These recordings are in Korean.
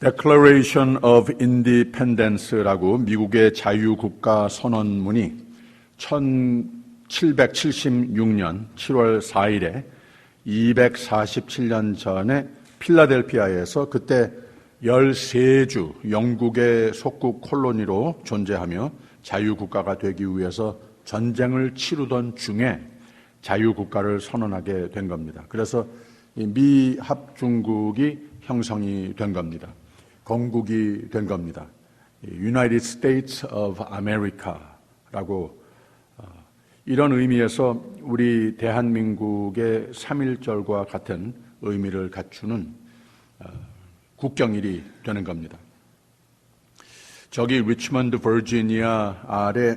Declaration of Independence라고 미국의 자유국가 선언문이 1776년 7월 4일에 247년 전에 필라델피아에서 그때 13주 영국의 속국 콜로니로 존재하며 자유국가가 되기 위해서 전쟁을 치르던 중에 자유국가를 선언하게 된 겁니다. 그래서 미 합중국이 형성이 된 겁니다. 건국이 된 겁니다. United States of America라고 이런 의미에서 우리 대한민국의 3.1절과 같은 의미를 갖추는 국경일이 되는 겁니다. 저기 리치먼드 버지니아 아래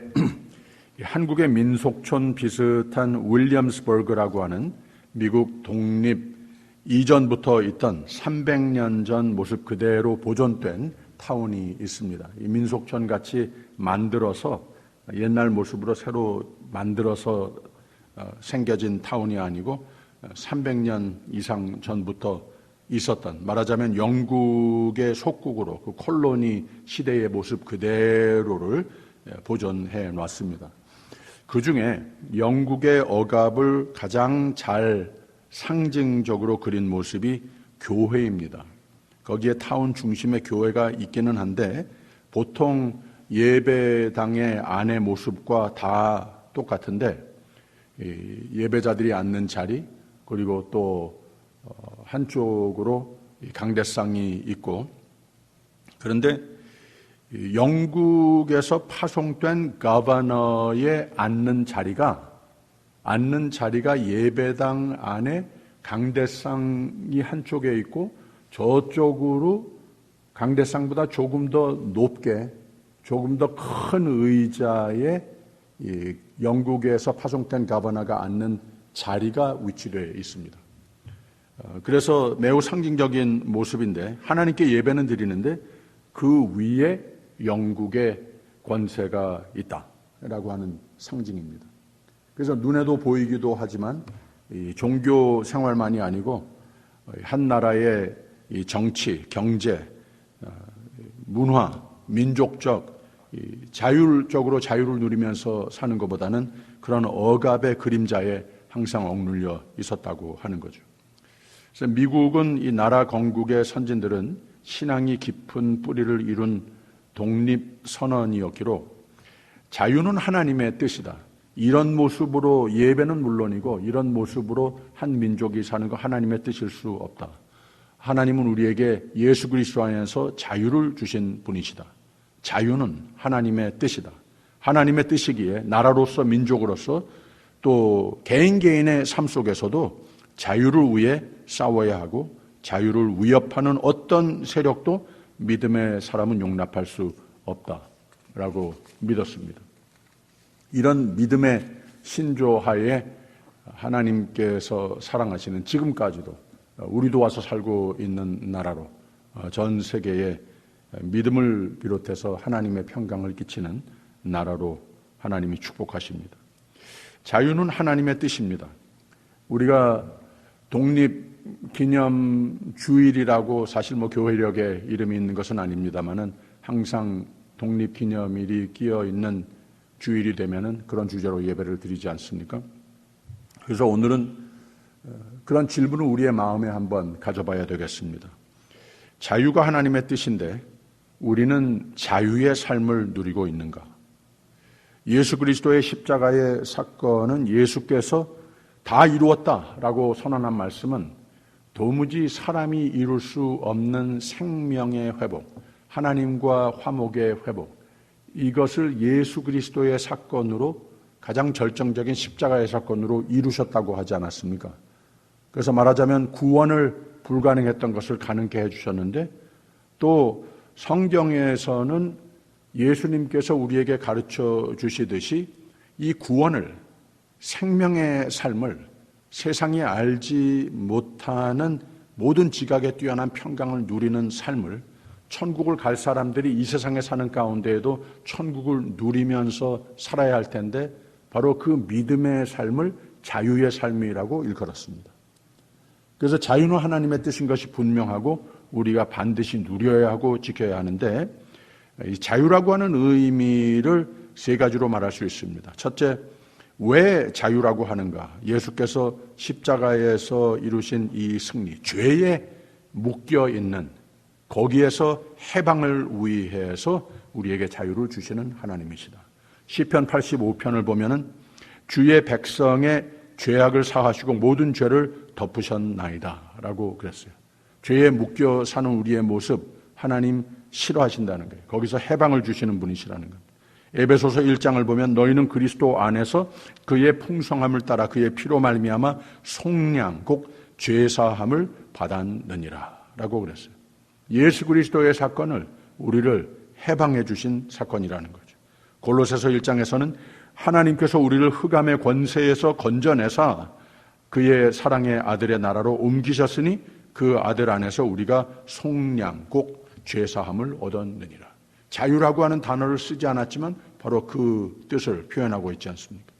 한국의 민속촌 비슷한 윌리엄스버그라고 하는 미국 독립 이전부터 있던 300년 전 모습 그대로 보존된 타운이 있습니다. 이 민속촌 같이 만들어서 옛날 모습으로 새로 만들어서 생겨진 타운이 아니고 300년 이상 전부터 있었던, 말하자면 영국의 속국으로 그 콜로니 시대의 모습 그대로를 보존해 놨습니다. 그 중에 영국의 억압을 가장 잘 상징적으로 그린 모습이 교회입니다. 거기에 타운 중심에 교회가 있기는 한데 보통 예배당의 안의 모습과 다 똑같은데 예배자들이 앉는 자리, 그리고 또 한쪽으로 강대상이 있고, 그런데 영국에서 파송된 거버너의 앉는 자리가 예배당 안에 강대상이 한쪽에 있고 저쪽으로 강대상보다 조금 더 높게 조금 더 큰 의자에 영국에서 파송된 거버너가 앉는 자리가 위치되어 있습니다. 그래서 매우 상징적인 모습인데 하나님께 예배는 드리는데 그 위에 영국의 권세가 있다라고 하는 상징입니다. 그래서 눈에도 보이기도 하지만 종교 생활만이 아니고 한 나라의 정치, 경제, 문화, 민족적, 자율적으로 자유를 누리면서 사는 것보다는 그런 억압의 그림자에 항상 억눌려 있었다고 하는 거죠. 그래서 미국은 이 나라 건국의 선진들은 신앙이 깊은 뿌리를 이룬 독립선언이었기로 자유는 하나님의 뜻이다. 이런 모습으로 예배는 물론이고 이런 모습으로 한 민족이 사는 거 하나님의 뜻일 수 없다. 하나님은 우리에게 예수 그리스도 안에서 자유를 주신 분이시다. 자유는 하나님의 뜻이다. 하나님의 뜻이기에 나라로서 민족으로서 또 개인의 삶 속에서도 자유를 위해 싸워야 하고 자유를 위협하는 어떤 세력도 믿음의 사람은 용납할 수 없다라고 믿었습니다. 이런 믿음의 신조하에 하나님께서 사랑하시는 지금까지도 우리도 와서 살고 있는 나라로 전 세계에 믿음을 비롯해서 하나님의 평강을 끼치는 나라로 하나님이 축복하십니다. 자유는 하나님의 뜻입니다. 우리가 독립기념주일이라고 사실 교회력에 이름이 있는 것은 아닙니다만은 항상 독립기념일이 끼어 있는 주일이 되면은 그런 주제로 예배를 드리지 않습니까? 그래서 오늘은 그런 질문을 우리의 마음에 한번 가져봐야 되겠습니다. 자유가 하나님의 뜻인데 우리는 자유의 삶을 누리고 있는가? 예수 그리스도의 십자가의 사건은 예수께서 다 이루었다라고 선언한 말씀은 도무지 사람이 이룰 수 없는 생명의 회복, 하나님과 화목의 회복, 이것을 예수 그리스도의 사건으로 가장 절정적인 십자가의 사건으로 이루셨다고 하지 않았습니까? 그래서 말하자면 구원을 불가능했던 것을 가능케 해주셨는데 또 성경에서는 예수님께서 우리에게 가르쳐 주시듯이 이 구원을, 생명의 삶을, 세상이 알지 못하는 모든 지각에 뛰어난 평강을 누리는 삶을, 천국을 갈 사람들이 이 세상에 사는 가운데에도 천국을 누리면서 살아야 할 텐데 바로 그 믿음의 삶을 자유의 삶이라고 일컬었습니다. 그래서 자유는 하나님의 뜻인 것이 분명하고 우리가 반드시 누려야 하고 지켜야 하는데, 이 자유라고 하는 의미를 세 가지로 말할 수 있습니다. 첫째, 왜 자유라고 하는가? 예수께서 십자가에서 이루신 이 승리, 죄에 묶여 있는 거기에서 해방을 위해서 우리에게 자유를 주시는 하나님이시다. 시편 85편을 보면은 주의 백성의 죄악을 사하시고 모든 죄를 덮으셨나이다 라고 그랬어요. 죄에 묶여 사는 우리의 모습 하나님 싫어하신다는 거예요. 거기서 해방을 주시는 분이시라는 거예요. 에베소서 1장을 보면 너희는 그리스도 안에서 그의 풍성함을 따라 그의 피로 말미암아 속량 곧 죄사함을 받았느니라 라고 그랬어요. 예수 그리스도의 사건을 우리를 해방해 주신 사건이라는 거죠. 골로새서 1장에서는 하나님께서 우리를 흑암의 권세에서 건져내사 그의 사랑의 아들의 나라로 옮기셨으니 그 아들 안에서 우리가 속량 곧 죄사함을 얻었느니라. 자유라고 하는 단어를 쓰지 않았지만 바로 그 뜻을 표현하고 있지 않습니까?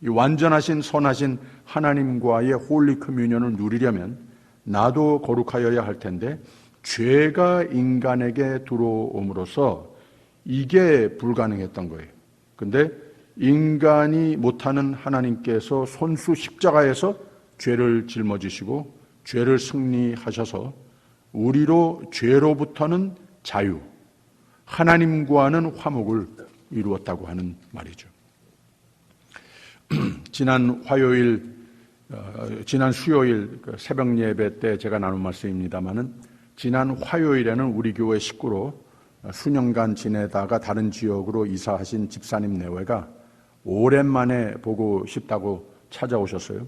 이 완전하신 선하신 하나님과의 홀리 커뮤니언을 누리려면 나도 거룩하여야 할 텐데 죄가 인간에게 들어옴으로써 이게 불가능했던 거예요. 근데 인간이 못하는 하나님께서 손수 십자가에서 죄를 짊어지시고 죄를 승리하셔서 우리로 죄로부터는 자유, 하나님과는 화목을 이루었다고 하는 말이죠. 지난 수요일 새벽 예배 때 제가 나눈 말씀입니다마는 지난 화요일에는 우리 교회 식구로 수년간 지내다가 다른 지역으로 이사하신 집사님 내외가 오랜만에 보고 싶다고 찾아오셨어요.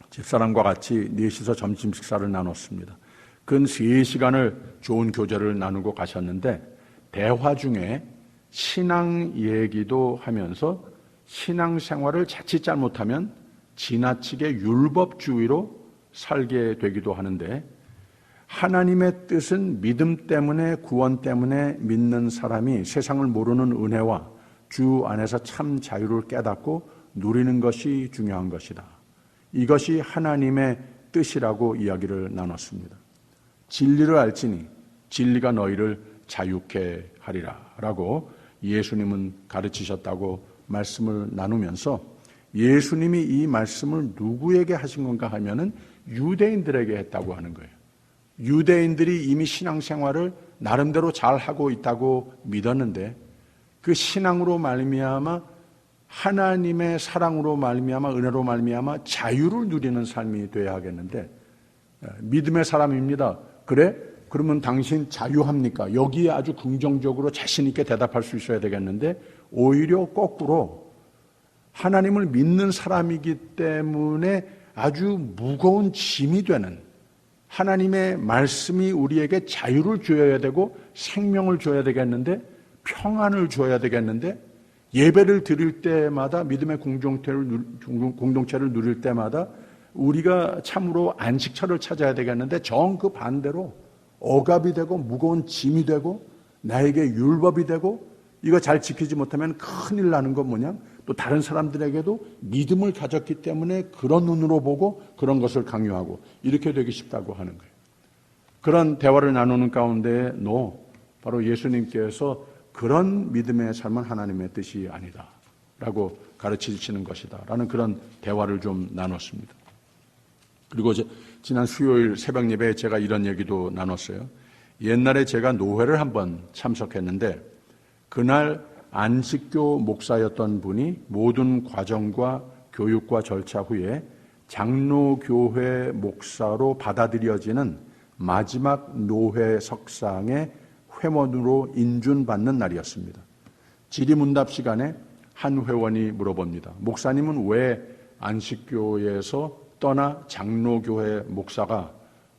집사람과 같이 넷이서 점심 식사를 나눴습니다. 근 3시간을 좋은 교제를 나누고 가셨는데 대화 중에 신앙 얘기도 하면서 신앙생활을 자칫 잘못하면 지나치게 율법주의로 살게 되기도 하는데 하나님의 뜻은 믿음 때문에 구원 때문에 믿는 사람이 세상을 모르는 은혜와 주 안에서 참 자유를 깨닫고 누리는 것이 중요한 것이다. 이것이 하나님의 뜻이라고 이야기를 나눴습니다. 진리를 알지니 진리가 너희를 자유케 하리라 라고 예수님은 가르치셨다고 말씀을 나누면서 예수님이 이 말씀을 누구에게 하신 건가 하면은 유대인들에게 했다고 하는 거예요. 유대인들이 이미 신앙생활을 나름대로 잘하고 있다고 믿었는데 그 신앙으로 말미암아 하나님의 사랑으로 말미암아 은혜로 말미암아 자유를 누리는 삶이 되어야 하겠는데 믿음의 사람입니다. 그래? 그러면 당신 자유합니까? 여기에 아주 긍정적으로 자신 있게 대답할 수 있어야 되겠는데 오히려 거꾸로 하나님을 믿는 사람이기 때문에 아주 무거운 짐이 되는 하나님의 말씀이 우리에게 자유를 줘야 되고 생명을 줘야 되겠는데 평안을 줘야 되겠는데 예배를 드릴 때마다 믿음의 공동체를 누릴 때마다 우리가 참으로 안식처를 찾아야 되겠는데 정 그 반대로 억압이 되고 무거운 짐이 되고 나에게 율법이 되고 이거 잘 지키지 못하면 큰일 나는 건 뭐냐? 또 다른 사람들에게도 믿음을 가졌기 때문에 그런 눈으로 보고 그런 것을 강요하고 이렇게 되기 쉽다고 하는 거예요. 그런 대화를 나누는 가운데 바로 예수님께서 그런 믿음의 삶은 하나님의 뜻이 아니다 라고 가르치시는 것이다 라는 그런 대화를 좀 나눴습니다. 그리고 지난 수요일 새벽 예배에 제가 이런 얘기도 나눴어요. 옛날에 제가 노회를 한번 참석했는데 그날 안식교 목사였던 분이 모든 과정과 교육과 절차 후에 장로교회 목사로 받아들여지는 마지막 노회 석상의 회원으로 인준받는 날이었습니다. 질의문답 시간에 한 회원이 물어봅니다. 목사님은 왜 안식교에서 떠나 장로교회 목사가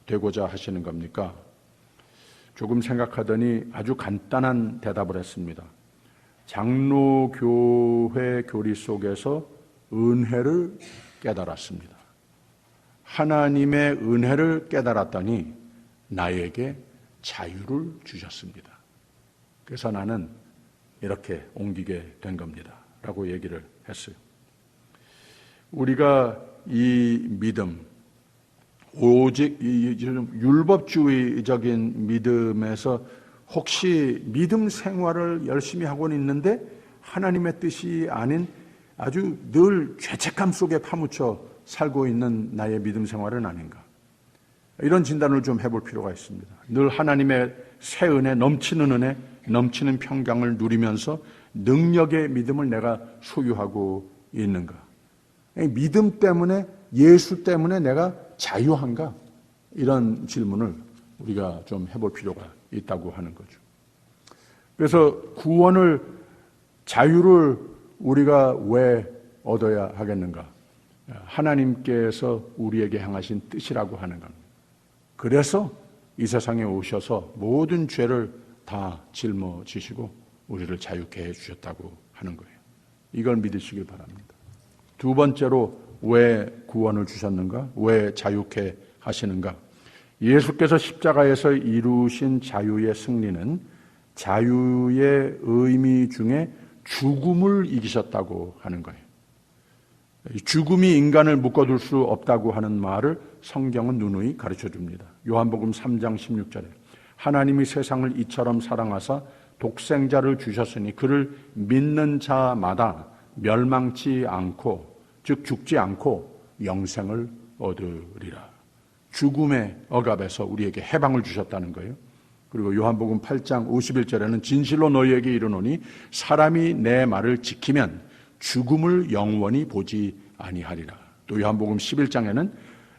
되고자 하시는 겁니까? 조금 생각하더니 아주 간단한 대답을 했습니다. 장로교회 교리 속에서 은혜를 깨달았습니다. 하나님의 은혜를 깨달았더니 나에게 자유를 주셨습니다. 그래서 나는 이렇게 옮기게 된 겁니다. 라고 얘기를 했어요. 우리가 이 믿음, 오직 율법주의적인 믿음에서 혹시 믿음 생활을 열심히 하고 있는데 하나님의 뜻이 아닌 아주 늘 죄책감 속에 파묻혀 살고 있는 나의 믿음 생활은 아닌가? 이런 진단을 좀 해볼 필요가 있습니다. 늘 하나님의 새 은혜, 넘치는 평강을 누리면서 능력의 믿음을 내가 소유하고 있는가? 믿음 때문에, 예수 때문에 내가 자유한가? 이런 질문을 우리가 좀 해볼 필요가 있다고 하는 거죠. 그래서 구원을, 자유를 우리가 왜 얻어야 하겠는가? 하나님께서 우리에게 향하신 뜻이라고 하는 겁니다. 그래서 이 세상에 오셔서 모든 죄를 다 짊어지시고 우리를 자유케 해주셨다고 하는 거예요. 이걸 믿으시길 바랍니다. 두 번째로 왜 구원을 주셨는가? 왜 자유케 하시는가? 예수께서 십자가에서 이루신 자유의 승리는 자유의 의미 중에 죽음을 이기셨다고 하는 거예요. 죽음이 인간을 묶어둘 수 없다고 하는 말을 성경은 누누이 가르쳐 줍니다. 요한복음 3장 16절에 하나님이 세상을 이처럼 사랑하사 독생자를 주셨으니 그를 믿는 자마다 멸망치 않고, 즉 죽지 않고 영생을 얻으리라. 죽음의 억압에서 우리에게 해방을 주셨다는 거예요. 그리고 요한복음 8장 51절에는 진실로 너희에게 이르노니 사람이 내 말을 지키면 죽음을 영원히 보지 아니하리라. 또 요한복음 11장에는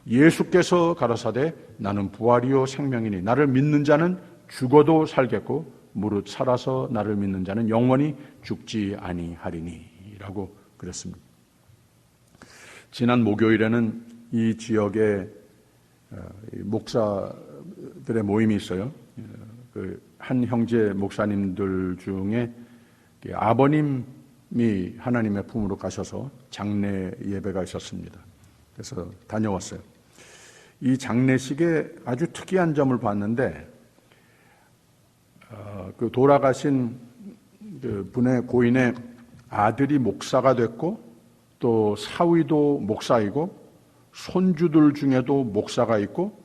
예수께서 가라사대 나는 부활이요 생명이니 나를 믿는 자는 죽어도 살겠고 무릇 살아서 나를 믿는 자는 영원히 죽지 아니하리니 라고 그랬습니다. 지난 목요일에는 이 지역에 목사들의 모임이 있어요. 한 형제 목사님들 중에 아버님이 하나님의 품으로 가셔서 장례 예배가 있었습니다. 그래서 다녀왔어요. 이 장례식에 아주 특이한 점을 봤는데 그 돌아가신 그 분의 고인의 아들이 목사가 됐고 또 사위도 목사이고 손주들 중에도 목사가 있고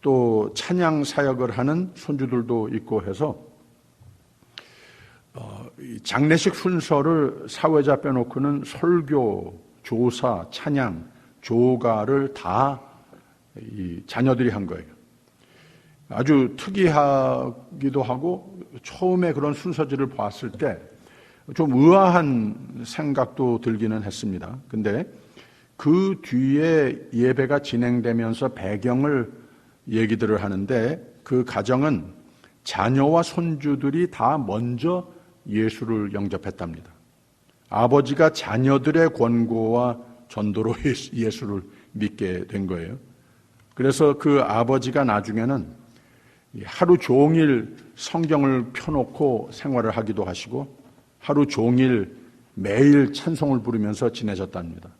또 찬양 사역을 하는 손주들도 있고 해서 장례식 순서를 사회자 빼놓고는 설교, 조사, 찬양, 조가를 다 이 자녀들이 한 거예요. 아주 특이하기도 하고 처음에 그런 순서지를 봤을 때 좀 의아한 생각도 들기는 했습니다. 근데 그 뒤에 예배가 진행되면서 배경을 얘기들을 하는데 그 가정은 자녀와 손주들이 다 먼저 예수를 영접했답니다. 아버지가 자녀들의 권고와 전도로 예수를 믿게 된 거예요. 그래서 그 아버지가 나중에는 하루 종일 성경을 펴놓고 생활을 하기도 하시고 하루 종일 매일 찬송을 부르면서 지내셨답니다.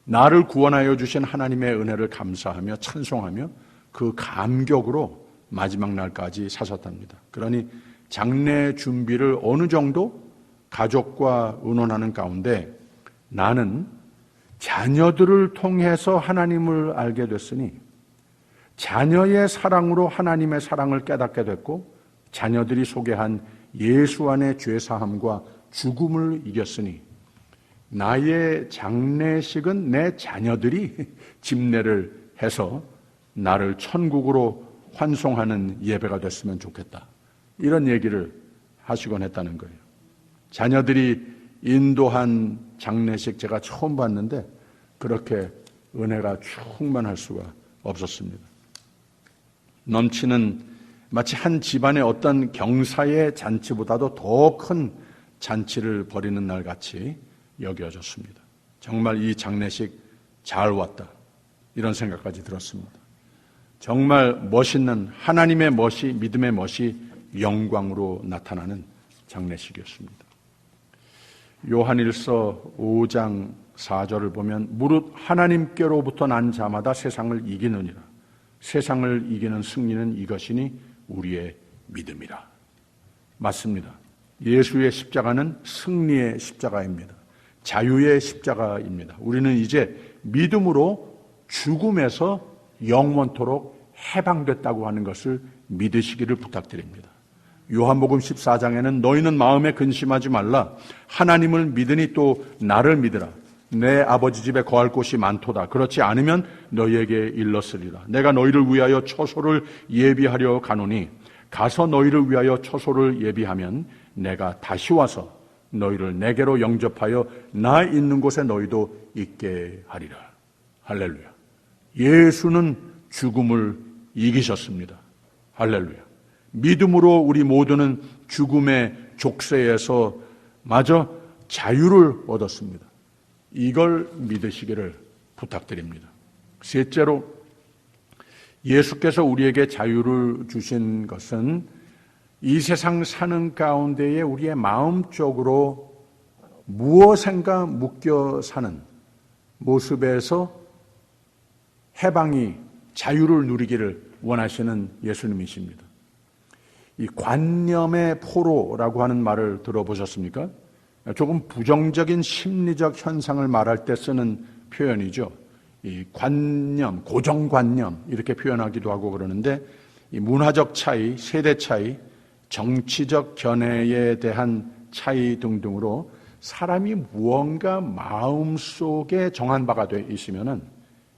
나를 구원하여 주신 하나님의 은혜를 감사하며 찬송하며 그 감격으로 마지막 날까지 사셨답니다. 그러니 장례 준비를 어느 정도 가족과 의논하는 가운데 나는 자녀들을 통해서 하나님을 알게 됐으니 자녀의 사랑으로 하나님의 사랑을 깨닫게 됐고 자녀들이 소개한 예수 안의 죄사함과 죽음을 이겼으니 나의 장례식은 내 자녀들이 집례를 해서 나를 천국으로 환송하는 예배가 됐으면 좋겠다. 이런 얘기를 하시곤 했다는 거예요. 자녀들이 인도한 장례식 제가 처음 봤는데 그렇게 은혜가 충만할 수가 없었습니다. 넘치는 마치 한 집안의 어떤 경사의 잔치보다도 더 큰 잔치를 벌이는 날 같이 여겨졌습니다. 정말 이 장례식 잘 왔다. 이런 생각까지 들었습니다. 정말 멋있는 하나님의 멋이, 믿음의 멋이 영광으로 나타나는 장례식이었습니다. 요한일서 5장 4절을 보면 무릇 하나님께로부터 난 자마다 세상을 이기느니라. 세상을 이기는 승리는 이것이니 우리의 믿음이라. 맞습니다. 예수의 십자가는 승리의 십자가입니다. 자유의 십자가입니다. 우리는 이제 믿음으로 죽음에서 영원토록 해방됐다고 하는 것을 믿으시기를 부탁드립니다. 요한복음 14장에는 너희는 마음에 근심하지 말라. 하나님을 믿으니 또 나를 믿으라. 내 아버지 집에 거할 곳이 많도다. 그렇지 않으면 너희에게 일렀으리라. 내가 너희를 위하여 처소를 예비하려 가노니 가서 너희를 위하여 처소를 예비하면 내가 다시 와서 너희를 내게로 영접하여 나 있는 곳에 너희도 있게 하리라. 할렐루야. 예수는 죽음을 이기셨습니다. 할렐루야. 믿음으로 우리 모두는 죽음의 족쇄에서 마저 자유를 얻었습니다. 이걸 믿으시기를 부탁드립니다. 셋째로, 예수께서 우리에게 자유를 주신 것은 이 세상 사는 가운데에 우리의 마음적으로 무엇인가 묶여 사는 모습에서 해방이, 자유를 누리기를 원하시는 예수님이십니다. 이 관념의 포로라고 하는 말을 들어보셨습니까? 조금 부정적인 심리적 현상을 말할 때 쓰는 표현이죠. 이 관념, 고정관념 이렇게 표현하기도 하고 그러는데, 이 문화적 차이, 세대 차이, 정치적 견해에 대한 차이 등등으로 사람이 무언가 마음속에 정한 바가 돼 있으면은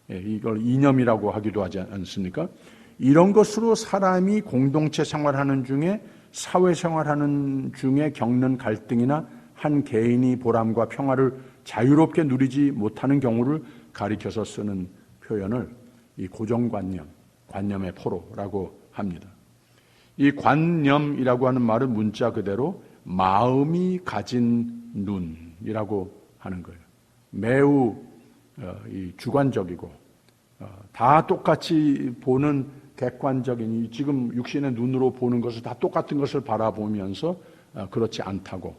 이걸 이념이라고 하기도 하지 않습니까? 이런 것으로 사람이 공동체 생활하는 중에, 사회생활하는 중에 겪는 갈등이나 한 개인이 보람과 평화를 자유롭게 누리지 못하는 경우를 가리켜서 쓰는 표현을 이 고정관념, 관념의 포로라고 합니다. 이 관념이라고 하는 말은 문자 그대로 마음이 가진 눈이라고 하는 거예요. 매우 주관적이고 다 똑같이 보는 객관적인, 지금 육신의 눈으로 보는 것을 다 똑같은 것을 바라보면서 그렇지 않다고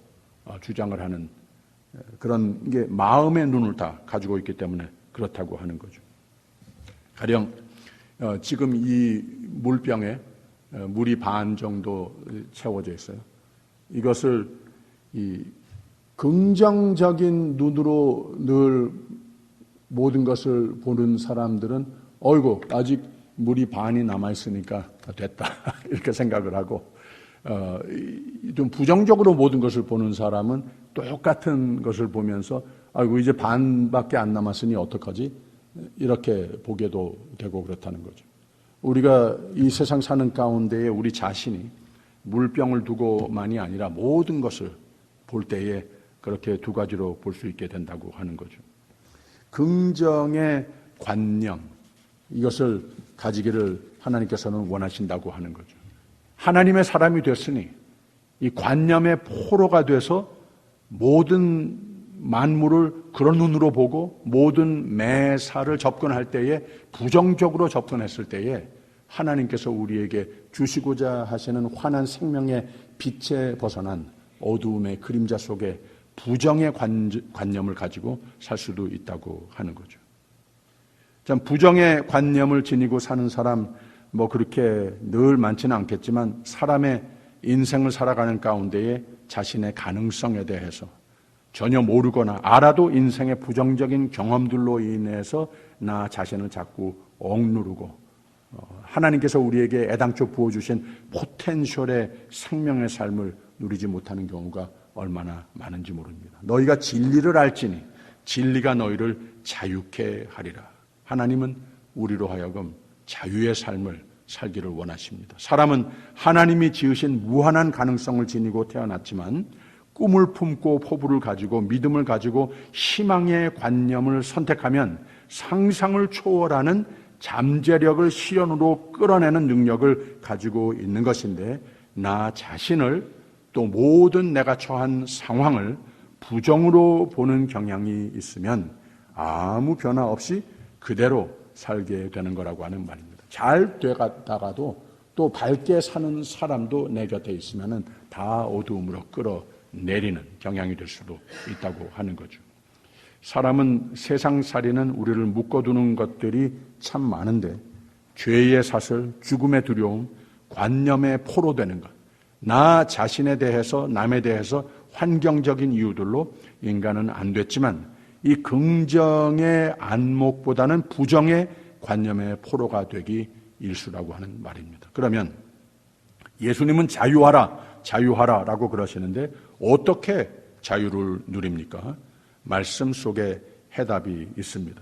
주장을 하는 그런 게 마음의 눈을 다 가지고 있기 때문에 그렇다고 하는 거죠. 가령 지금 이 물병에 물이 반 정도 채워져 있어요. 이것을 이 긍정적인 눈으로 늘 모든 것을 보는 사람들은 어이구 아직 물이 반이 남아있으니까 됐다 이렇게 생각을 하고, 좀 부정적으로 모든 것을 보는 사람은 똑같은 것을 보면서 아이고 이제 반밖에 안 남았으니 어떡하지? 이렇게 보게도 되고 그렇다는 거죠. 우리가 이 세상 사는 가운데에 우리 자신이 물병을 두고만이 아니라 모든 것을 볼 때에 그렇게 두 가지로 볼 수 있게 된다고 하는 거죠. 긍정의 관념, 이것을 가지기를 하나님께서는 원하신다고 하는 거죠. 하나님의 사람이 됐으니 이 관념의 포로가 돼서 모든 만물을 그런 눈으로 보고 모든 매사를 접근할 때에 부정적으로 접근했을 때에 하나님께서 우리에게 주시고자 하시는 환한 생명의 빛에 벗어난 어두움의 그림자 속에 부정의 관념을 가지고 살 수도 있다고 하는 거죠. 참 부정의 관념을 지니고 사는 사람 그렇게 늘 많지는 않겠지만, 사람의 인생을 살아가는 가운데에 자신의 가능성에 대해서 전혀 모르거나 알아도 인생의 부정적인 경험들로 인해서 나 자신을 자꾸 억누르고 하나님께서 우리에게 애당초 부어주신 포텐셜의 생명의 삶을 누리지 못하는 경우가 얼마나 많은지 모릅니다. 너희가 진리를 알지니 진리가 너희를 자유케 하리라. 하나님은 우리로 하여금 자유의 삶을 살기를 원하십니다. 사람은 하나님이 지으신 무한한 가능성을 지니고 태어났지만 꿈을 품고 포부를 가지고 믿음을 가지고 희망의 관념을 선택하면 상상을 초월하는 잠재력을 실현으로 끌어내는 능력을 가지고 있는 것인데, 나 자신을 또 모든 내가 처한 상황을 부정으로 보는 경향이 있으면 아무 변화 없이 그대로 살게 되는 거라고 하는 말입니다. 잘 되다가도 또 밝게 사는 사람도 내 곁에 있으면 다 어두움으로 끌어내리는 경향이 될 수도 있다고 하는 거죠. 사람은 세상살이는 우리를 묶어두는 것들이 참 많은데, 죄의 사슬, 죽음의 두려움, 관념의 포로 되는 것, 나 자신에 대해서, 남에 대해서 환경적인 이유들로 인간은 안 됐지만 이 긍정의 안목보다는 부정의 관념의 포로가 되기 일수라고 하는 말입니다. 그러면 예수님은 자유하라라고 그러시는데 어떻게 자유를 누립니까? 말씀 속에 해답이 있습니다.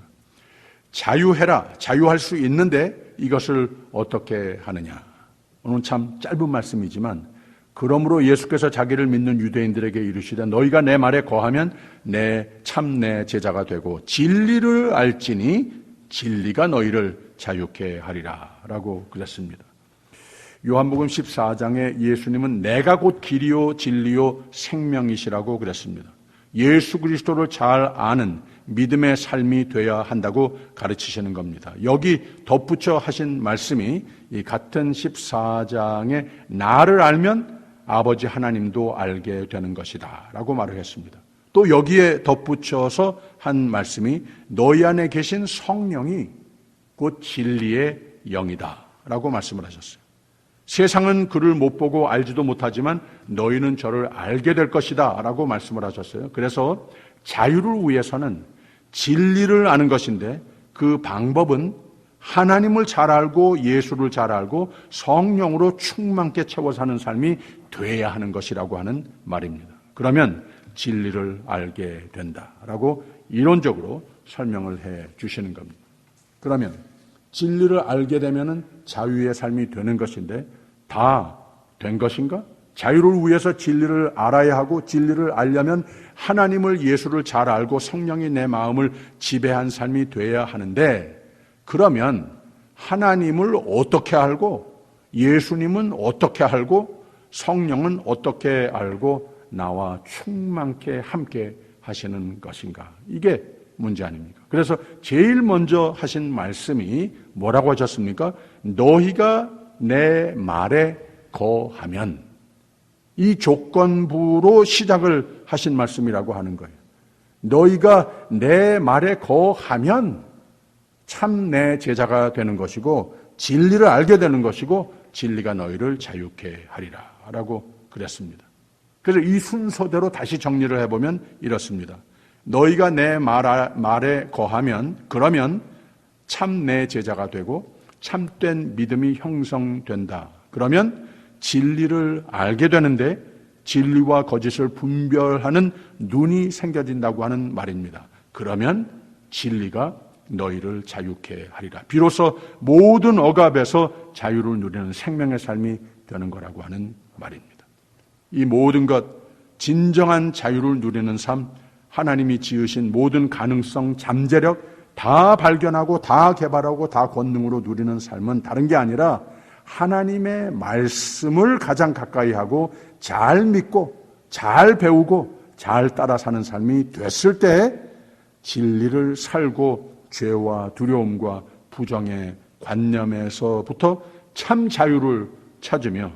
자유해라, 자유할 수 있는데 이것을 어떻게 하느냐? 오늘 참 짧은 말씀이지만 그러므로 예수께서 자기를 믿는 유대인들에게 이르시되 너희가 내 말에 거하면 내 제자가 되고 진리를 알지니 진리가 너희를 자유케 하리라 라고 그랬습니다. 요한복음 14장에 예수님은 내가 곧 길이요 진리요 생명이시라고 그랬습니다. 예수 그리스도를 잘 아는 믿음의 삶이 되어야 한다고 가르치시는 겁니다. 여기 덧붙여 하신 말씀이 이 같은 14장에 나를 알면 아버지 하나님도 알게 되는 것이다 라고 말을 했습니다. 또 여기에 덧붙여서 한 말씀이 너희 안에 계신 성령이 곧 진리의 영이다 라고 말씀을 하셨어요. 세상은 그를 못 보고 알지도 못하지만 너희는 저를 알게 될 것이다 라고 말씀을 하셨어요. 그래서 자유를 위해서는 진리를 아는 것인데 그 방법은 하나님을 잘 알고 예수를 잘 알고 성령으로 충만케 채워 사는 삶이 돼야 하는 것이라고 하는 말입니다. 그러면 진리를 알게 된다라고 이론적으로 설명을 해 주시는 겁니다. 그러면 진리를 알게 되면 자유의 삶이 되는 것인데 다 된 것인가? 자유를 위해서 진리를 알아야 하고 진리를 알려면 하나님을 예수를 잘 알고 성령이 내 마음을 지배한 삶이 돼야 하는데 그러면 하나님을 어떻게 알고 예수님은 어떻게 알고 성령은 어떻게 알고 나와 충만케 함께 하시는 것인가? 이게 문제 아닙니까? 그래서 제일 먼저 하신 말씀이 뭐라고 하셨습니까? 너희가 내 말에 거하면, 이 조건부로 시작을 하신 말씀이라고 하는 거예요. 너희가 내 말에 거하면 참 내 제자가 되는 것이고 진리를 알게 되는 것이고 진리가 너희를 자유케 하리라 라고 그랬습니다. 그래서 이 순서대로 다시 정리를 해보면 이렇습니다. 너희가 내 말에 거하면, 그러면 참 내 제자가 되고 참된 믿음이 형성된다. 그러면 진리를 알게 되는데 진리와 거짓을 분별하는 눈이 생겨진다고 하는 말입니다. 그러면 진리가 너희를 자유케 하리라. 비로소 모든 억압에서 자유를 누리는 생명의 삶이 되는 거라고 하는 말입니다. 이 모든 것, 진정한 자유를 누리는 삶, 하나님이 지으신 모든 가능성, 잠재력 다 발견하고 다 개발하고 다 권능으로 누리는 삶은 다른 게 아니라 하나님의 말씀을 가장 가까이 하고 잘 믿고 잘 배우고 잘 따라 사는 삶이 됐을 때 진리를 살고 죄와 두려움과 부정의 관념에서부터 참 자유를 찾으며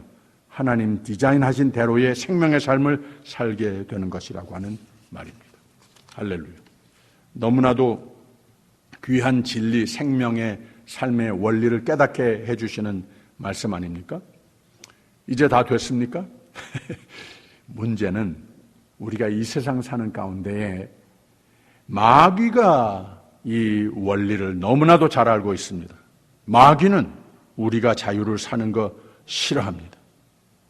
하나님 디자인하신 대로의 생명의 삶을 살게 되는 것이라고 하는 말입니다. 할렐루야. 너무나도 귀한 진리, 생명의 삶의 원리를 깨닫게 해주시는 말씀 아닙니까? 이제 다 됐습니까? 문제는 우리가 이 세상 사는 가운데에 마귀가 이 원리를 너무나도 잘 알고 있습니다. 마귀는 우리가 자유를 사는 거 싫어합니다.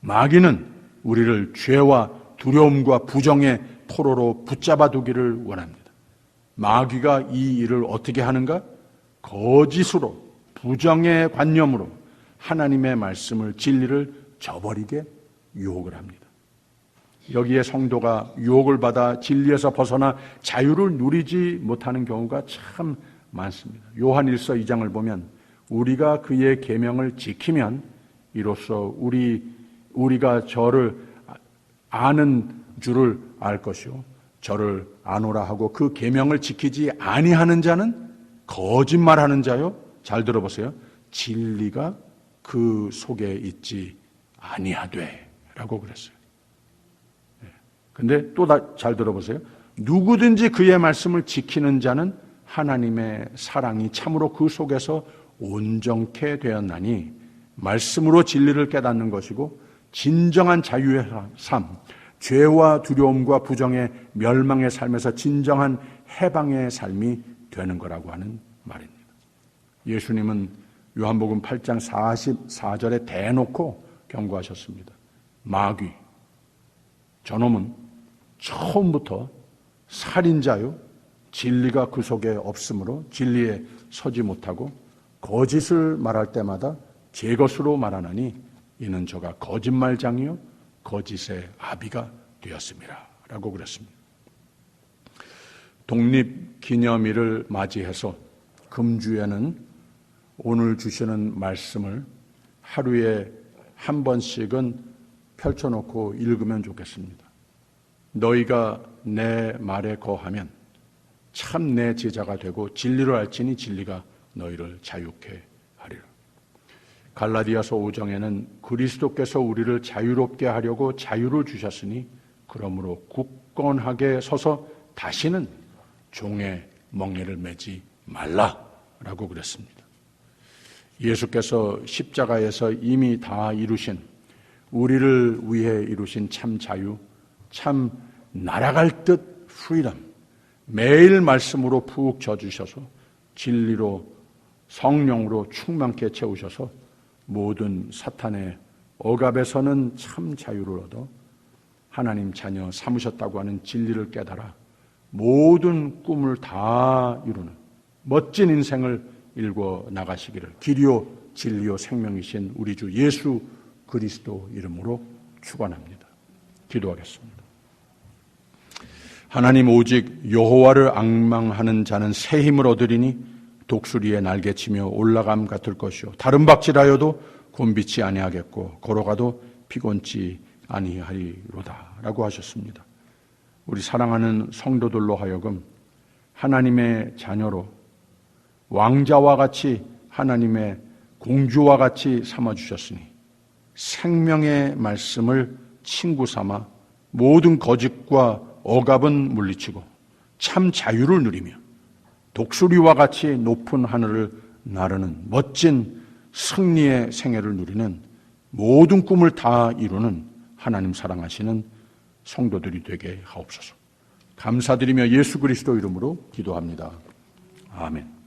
마귀는 우리를 죄와 두려움과 부정의 포로로 붙잡아 두기를 원합니다. 마귀가 이 일을 어떻게 하는가? 거짓으로, 부정의 관념으로 하나님의 말씀을, 진리를 저버리게 유혹을 합니다. 여기에 성도가 유혹을 받아 진리에서 벗어나 자유를 누리지 못하는 경우가 참 많습니다. 요한 1서 2장을 보면 우리가 그의 계명을 지키면 이로써 우리가 저를 아는 줄을 알 것이요 저를 아노라 하고 그 계명을 지키지 아니하는 자는 거짓말하는 자요. 잘 들어보세요. 진리가 그 속에 있지 아니하되 라고 그랬어요. 근데 또 잘 들어보세요. 누구든지 그의 말씀을 지키는 자는 하나님의 사랑이 참으로 그 속에서 온전케 되었나니 말씀으로 진리를 깨닫는 것이고 진정한 자유의 삶, 죄와 두려움과 부정의 멸망의 삶에서 진정한 해방의 삶이 되는 거라고 하는 말입니다. 예수님은 요한복음 8장 44절에 대놓고 경고하셨습니다. 마귀, 저놈은 처음부터 살인자요, 진리가 그 속에 없으므로 진리에 서지 못하고 거짓을 말할 때마다 제 것으로 말하나니 이는 저가 거짓말장이요 거짓의 아비가 되었습니다 라고 그랬습니다. 독립기념일을 맞이해서 금주에는 오늘 주시는 말씀을 하루에 한 번씩은 펼쳐놓고 읽으면 좋겠습니다. 너희가 내 말에 거하면 참 내 제자가 되고 진리를 알지니 진리가 너희를 자유케 하리라. 갈라디아서 5장에는 그리스도께서 우리를 자유롭게 하려고 자유를 주셨으니 그러므로 굳건하게 서서 다시는 종의 멍에를 매지 말라라고 그랬습니다. 예수께서 십자가에서 이미 다 이루신, 우리를 위해 이루신 참 자유, 참 날아갈 듯 프리덤, 매일 말씀으로 푹 져주셔서 진리로 성령으로 충만케 채우셔서 모든 사탄의 억압에서는 참 자유를 얻어 하나님 자녀 삼으셨다고 하는 진리를 깨달아 모든 꿈을 다 이루는 멋진 인생을 일궈 나가시기를 길이요 진리요 생명이신 우리 주 예수 그리스도 이름으로 축원합니다. 기도하겠습니다. 하나님, 오직 여호와를 앙망하는 자는 새 힘을 얻으리니 독수리의 날개치며 올라감 같을 것이요 다른 박질하여도 곤비치 아니하겠고 걸어가도 피곤치 아니하리로다 라고 하셨습니다. 우리 사랑하는 성도들로 하여금 하나님의 자녀로 왕자와 같이 하나님의 공주와 같이 삼아주셨으니 생명의 말씀을 친구 삼아 모든 거짓과 억압은 물리치고 참 자유를 누리며 독수리와 같이 높은 하늘을 나르는 멋진 승리의 생애를 누리는 모든 꿈을 다 이루는 하나님 사랑하시는 성도들이 되게 하옵소서. 감사드리며 예수 그리스도 이름으로 기도합니다. 아멘.